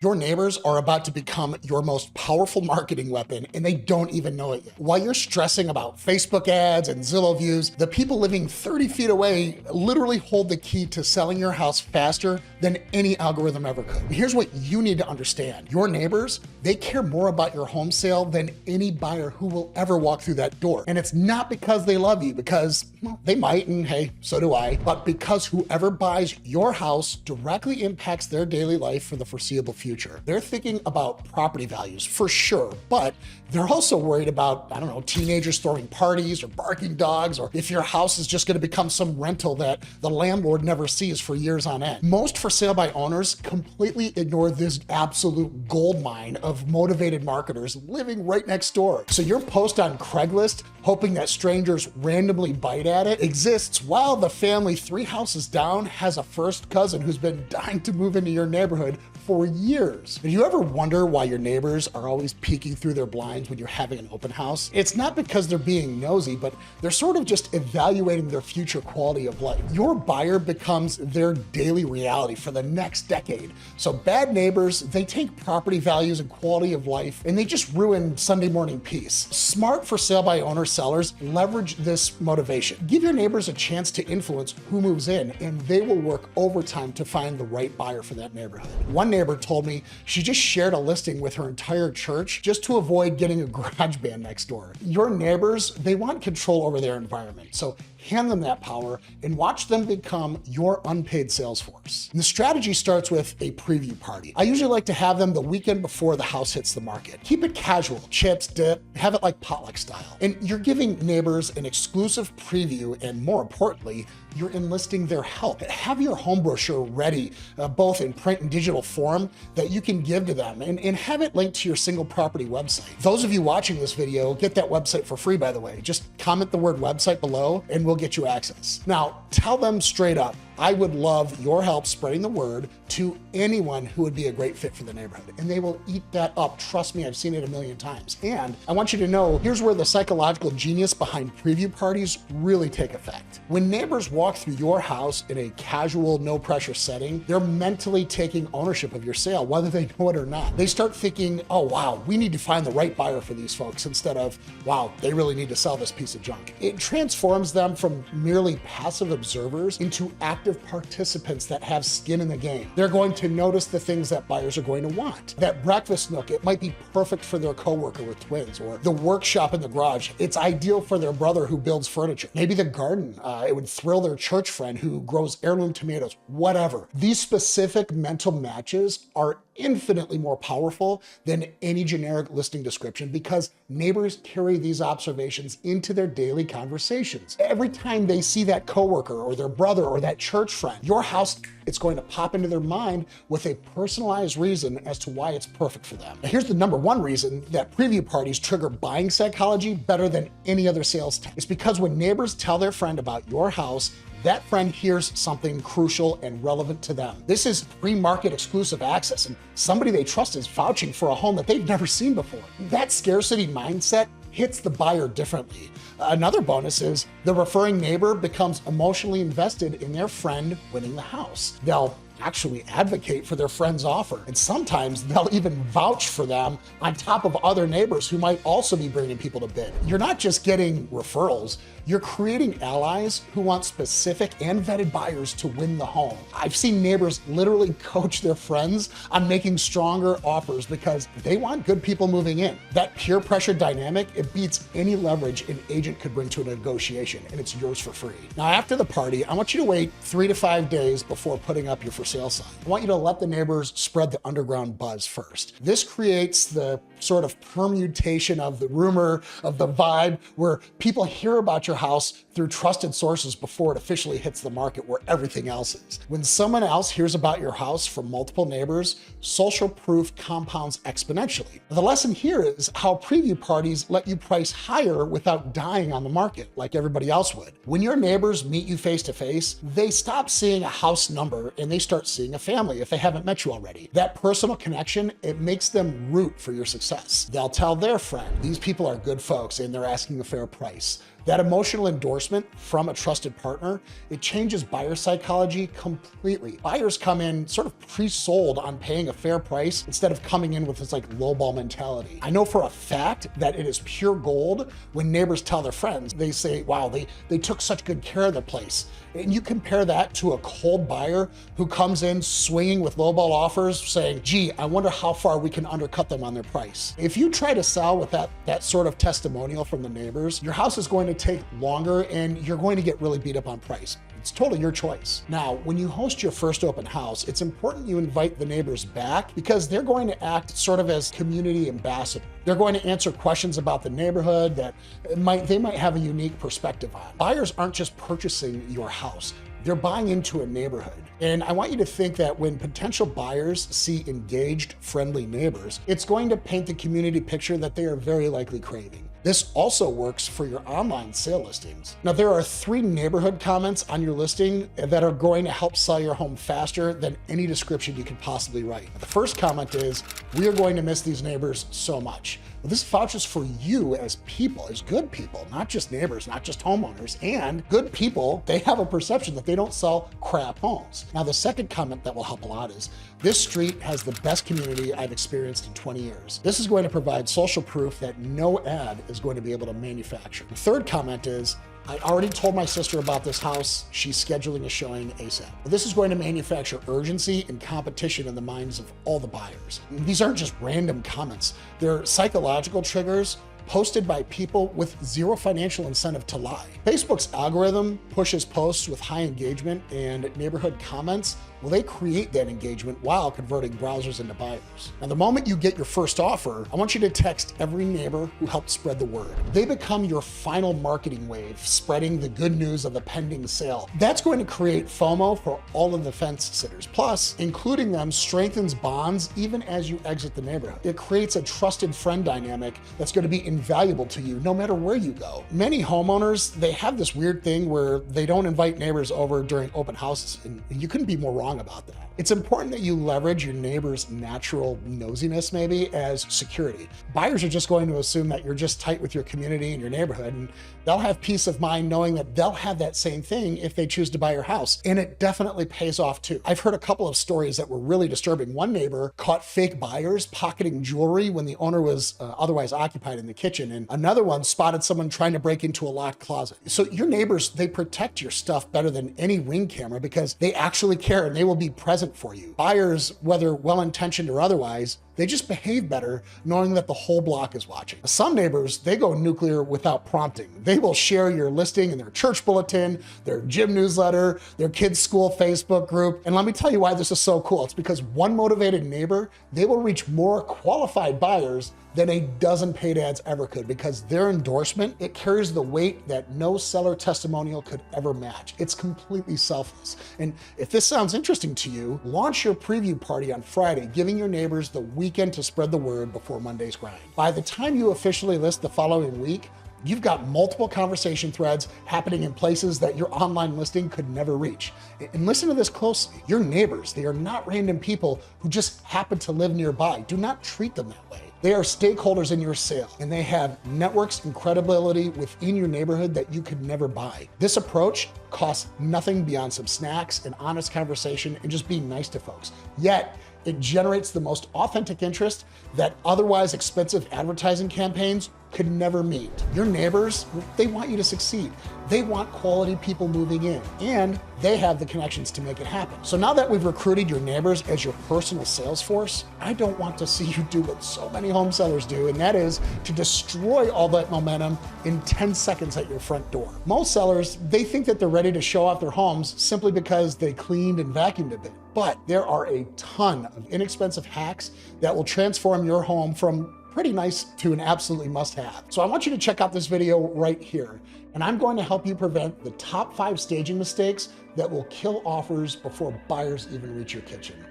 Your neighbors are about to become your most powerful marketing weapon, and they don't even know it yet. While you're stressing about Facebook ads and Zillow views, the people living 30 feet away literally hold the key to selling your house faster than any algorithm ever could. Here's what you need to understand. Your neighbors, they care more about your home sale than any buyer who will ever walk through that door. And it's not because they love you, because, well, they might, and hey, so do I, but because whoever buys your house directly impacts their daily life for the foreseeable future. They're thinking about property values for sure, but they're also worried about, I don't know, teenagers throwing parties or barking dogs, or if your house is just going to become some rental that the landlord never sees for years on end. Most for sale by owners completely ignore this absolute gold mine of motivated marketers living right next door. So your post on Craigslist, hoping that strangers randomly bite at it, exists while the family 3 houses down has a first cousin who's been dying to move into your neighborhood for years. Do you ever wonder why your neighbors are always peeking through their blinds when you're having an open house? It's not because they're being nosy, but they're sort of just evaluating their future quality of life. Your buyer becomes their daily reality for the next decade. So bad neighbors, they take property values and quality of life, and they just ruin Sunday morning peace. Smart for sale by owner sellers leverage this motivation. Give your neighbors a chance to influence who moves in, and they will work overtime to find the right buyer for that neighborhood. One neighbor told me she just shared a listing with her entire church just to avoid getting a garage band next door. Your neighbors, they want control over their environment. So hand them that power and watch them become your unpaid sales force. And the strategy starts with a preview party. I usually like to have them the weekend before the house hits the market. Keep it casual, chips, dip, have it like potluck style. And you're giving neighbors an exclusive preview, and more importantly, you're enlisting their help. Have your home brochure ready, both in print and digital form, that you can give to them, and have it linked to your single property website. Those of you watching this video, get that website for free, by the way. Just comment the word website below and we'll get you access. Now, tell them straight up, I would love your help spreading the word to anyone who would be a great fit for the neighborhood, and they will eat that up. Trust me, I've seen it a million times. And I want you to know, here's where the psychological genius behind preview parties really take effect. When neighbors walk through your house in a casual, no pressure setting, they're mentally taking ownership of your sale, whether they know it or not. They start thinking, oh wow, we need to find the right buyer for these folks, instead of, wow, they really need to sell this piece of junk. It transforms them from merely passive observers into active participants that have skin in the game. They're going to notice the things that buyers are going to want. That breakfast nook, it might be perfect for their coworker with twins, or the workshop in the garage, it's ideal for their brother who builds furniture. Maybe the garden, it would thrill their church friend who grows heirloom tomatoes, whatever. These specific mental matches are infinitely more powerful than any generic listing description, because neighbors carry these observations into their daily conversations. Every time they see that coworker or their brother or that church friend, your house, it's going to pop into their mind with a personalized reason as to why it's perfect for them. Now, here's the #1 reason that preview parties trigger buying psychology better than any other sales tactic. It's because when neighbors tell their friend about your house, that friend hears something crucial and relevant to them. This is pre-market exclusive access, and somebody they trust is vouching for a home that they've never seen before. That scarcity mindset hits the buyer differently. Another bonus is the referring neighbor becomes emotionally invested in their friend winning the house. They'll actually advocate for their friend's offer, and sometimes they'll even vouch for them on top of other neighbors who might also be bringing people to bid. You're not just getting referrals, you're creating allies who want specific and vetted buyers to win the home. I've seen neighbors literally coach their friends on making stronger offers because they want good people moving in. That peer pressure dynamic, it beats any leverage an agent could bring to a negotiation, and it's yours for free. Now, after the party, I want you to wait 3 to 5 days before putting up your for sale sign. I want you to let the neighbors spread the underground buzz first. This creates the sort of permutation of the rumor, of the vibe, where people hear about your house through trusted sources before it officially hits the market where everything else is. When someone else hears about your house from multiple neighbors, social proof compounds exponentially. The lesson here is how preview parties let you price higher without dying on the market like everybody else would. When your neighbors meet you face to face, they stop seeing a house number and they start seeing a family if they haven't met you already. That personal connection, it makes them root for your success. They'll tell their friend, these people are good folks and they're asking a fair price. That emotional endorsement from a trusted partner, it changes buyer psychology completely. Buyers come in sort of pre-sold on paying a fair price instead of coming in with this like lowball mentality. I know for a fact that it is pure gold when neighbors tell their friends, they say, wow, they took such good care of the place. And you compare that to a cold buyer who comes in swinging with lowball offers saying, gee, I wonder how far we can undercut them on their price. If you try to sell with that sort of testimonial from the neighbors, your house is going to take longer and you're going to get really beat up on price. It's totally your choice. Now, when you host your first open house, it's important you invite the neighbors back because they're going to act sort of as community ambassadors. They're going to answer questions about the neighborhood that they might have a unique perspective on. Buyers aren't just purchasing your house. They're buying into a neighborhood. And I want you to think that when potential buyers see engaged, friendly neighbors, it's going to paint the community picture that they are very likely craving. This also works for your online sale listings. Now, there are 3 neighborhood comments on your listing that are going to help sell your home faster than any description you could possibly write. The first comment is, we are going to miss these neighbors so much. Well, this vouches for you as people, as good people, not just neighbors, not just homeowners. And good people, they have a perception that they don't sell crap homes. Now, the second comment that will help a lot is, this street has the best community I've experienced in 20 years. This is going to provide social proof that no ad is going to be able to manufacture. The third comment is, I already told my sister about this house. She's scheduling a showing ASAP. This is going to manufacture urgency and competition in the minds of all the buyers. These aren't just random comments. They're psychological triggers posted by people with zero financial incentive to lie. Facebook's algorithm pushes posts with high engagement and neighborhood comments. Well, they create that engagement while converting browsers into buyers. Now, the moment you get your first offer, I want you to text every neighbor who helped spread the word. They become your final marketing wave, spreading the good news of the pending sale. That's going to create FOMO for all of the fence sitters. Plus, including them strengthens bonds even as you exit the neighborhood. It creates a trusted friend dynamic that's going to be invaluable to you no matter where you go. Many homeowners, they have this weird thing where they don't invite neighbors over during open houses, and you couldn't be more wrong about that. It's important that you leverage your neighbor's natural nosiness maybe as security. Buyers are just going to assume that you're just tight with your community and your neighborhood, and they'll have peace of mind knowing that they'll have that same thing if they choose to buy your house. And it definitely pays off too. I've heard a couple of stories that were really disturbing. One neighbor caught fake buyers pocketing jewelry when the owner was otherwise occupied in the kitchen, and another one spotted someone trying to break into a locked closet. So your neighbors, they protect your stuff better than any Ring camera because they actually care and they will be present for you. Buyers, whether well-intentioned or otherwise, they just behave better knowing that the whole block is watching. Some neighbors, they go nuclear without prompting. They will share your listing in their church bulletin, their gym newsletter, their kids' school Facebook group. And let me tell you why this is so cool. It's because one motivated neighbor, they will reach more qualified buyers than a dozen paid ads ever could, because their endorsement, it carries the weight that no seller testimonial could ever match. It's completely selfless. And if this sounds interesting to you, launch your preview party on Friday, giving your neighbors the weekend to spread the word before Monday's grind. By the time you officially list the following week, you've got multiple conversation threads happening in places that your online listing could never reach. And listen to this closely. Your neighbors, they are not random people who just happen to live nearby. Do not treat them that way. They are stakeholders in your sale, and they have networks and credibility within your neighborhood that you could never buy. This approach costs nothing beyond some snacks, an honest conversation, and just being nice to folks. Yet, it generates the most authentic interest that otherwise expensive advertising campaigns could never meet. Your neighbors, they want you to succeed. They want quality people moving in, and they have the connections to make it happen. So now that we've recruited your neighbors as your personal sales force, I don't want to see you do what so many home sellers do, and that is to destroy all that momentum in 10 seconds at your front door. Most sellers, they think that they're ready to show off their homes simply because they cleaned and vacuumed a bit. But there are a ton of inexpensive hacks that will transform your home from pretty nice to an absolutely must-have. So I want you to check out this video right here, and I'm going to help you prevent the top 5 staging mistakes that will kill offers before buyers even reach your kitchen.